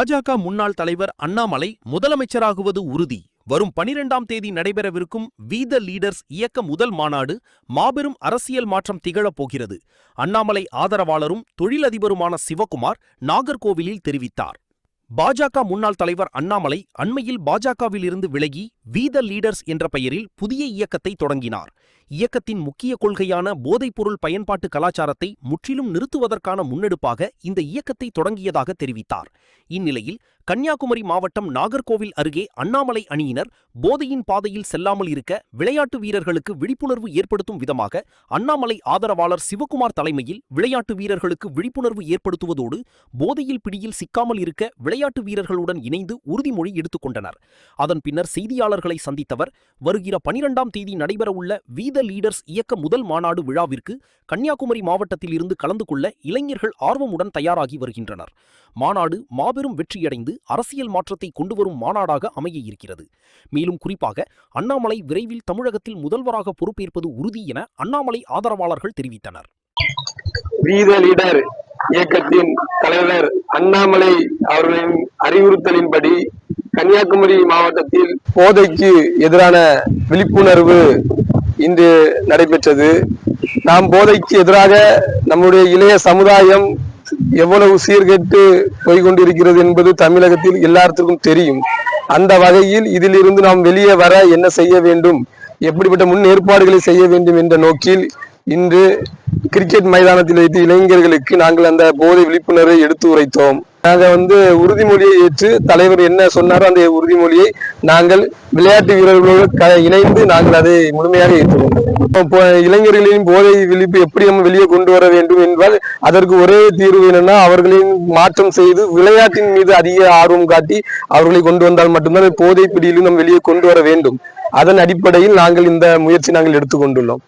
பாஜக முன்னாள் தலைவர் அண்ணாமலை முதலமைச்சராகுவது உறுதி. வரும் 12ஆம் தேதி நடைபெறவிருக்கும் வி த லீடர்ஸ் இயக்க முதல் மாநாடு மாபெரும் அரசியல் மாற்றம் திகழப் போகிறது. அண்ணாமலை ஆதரவாளரும் தொழிலதிபருமான சிவகுமார் நாகர்கோவிலில் தெரிவித்தார். பாஜக முன்னாள் தலைவர் அண்ணாமலை அண்மையில் பாஜகவில் இருந்து விலகி வி த லீடர்ஸ் என்ற பெயரில் புதிய இயக்கத்தை தொடங்கினார். இயக்கத்தின் முக்கிய கொள்கையான போதைப்பொருள் பயன்பாட்டு கலாச்சாரத்தை முற்றிலும் நிறுத்துவதற்கான முன்னெடுப்பாக இந்த இயக்கத்தை தொடங்கியதாக தெரிவித்தார். இந்நிலையில் கன்னியாகுமரி மாவட்டம் நாகர்கோவில் அருகே அண்ணாமலை அணியினர் போதையின் பாதையில் செல்லாமல் இருக்க விளையாட்டு வீரர்களுக்கு விழிப்புணர்வு ஏற்படுத்தும் விதமாக அண்ணாமலை ஆதரவாளர் சிவகுமார் தலைமையில் விளையாட்டு வீரர்களுக்கு விழிப்புணர்வு ஏற்படுத்துவதோடு போதையில் பிடியில் சிக்காமல் இருக்க விளையாட்டு வீரர்களுடன் இணைந்து உறுதிமொழி எடுத்துக்கொண்டனர். அதன் பின்னர் செய்தியாளர்களை சந்தித்தவர், வருகிற 12ஆம் தேதி நடைபெறவுள்ள வி த லீடர்ஸ் இயக்க முதல் மாநாடு விழாவிற்கு கன்னியாகுமரி மாவட்டத்தில் இருந்து கலந்து கொள்ள இளைஞர்கள் ஆர்வமுடன் தயாராகி வருகின்றனர். மாநாடு மாபெரும் வெற்றியடைந்து அரசியல் மாற்றத்தை கொண்டுவரும் மாநாடாக அமைய இருக்கிறது. மேலும் குறிப்பாக அண்ணாமலை விரைவில் தமிழகத்தில் முதல்வராக பொறுப்பேற்பது உறுதி என அண்ணாமலை ஆதரவாளர்கள் தெரிவித்தனர். வி த லீடர் இயக்கத்தின் தலைவர் அண்ணாமலை அவர்களின் அறிவுறுத்தலின்படி கன்னியாகுமரி மாவட்டத்தில் போதைக்கு எதிரான விழிப்புணர்வு இன்று நடைபெற்றது. நாம் போதைக்கு எதிராக நம்முடைய இளைய சமுதாயம் எவ்வளவு சீர்கெட்டு போய்கொண்டிருக்கிறது என்பது தமிழகத்தில் எல்லாத்துக்கும் தெரியும். அந்த வகையில் இதிலிருந்து நாம் வெளியே வர என்ன செய்ய வேண்டும், எப்படிப்பட்ட முன் ஏற்பாடுகளை செய்ய வேண்டும் என்ற நோக்கில் இன்று கிரிக்கெட் மைதானத்தில் வைத்து இளைஞர்களுக்கு நாங்கள் அந்த போதை விழிப்புணர்வை எடுத்து உரைத்தோம். நாங்கள் உறுதிமொழியை ஏற்று தலைவர் என்ன சொன்னாரோ அந்த உறுதிமொழியை நாங்கள் விளையாட்டு வீரர்களோடு இணைந்து நாங்கள் அதை முழுமையாக ஏற்றுக்கொண்டோம். இளைஞர்களின் போதை விழிப்பு எப்படி நம்ம வெளியே கொண்டு வர வேண்டும் என்றால் அதற்கு ஒரே தீர்வு என்னன்னா, அவர்களின் மாற்றம் செய்து விளையாட்டின் மீது அதிக ஆர்வம் காட்டி அவர்களை கொண்டு வந்தால் மட்டும்தான் போதை பிடியிலும் நம்ம வெளியே கொண்டு வர வேண்டும். அதன் அடிப்படையில் நாங்கள் இந்த முயற்சி நாங்கள் எடுத்துக்கொண்டுள்ளோம்.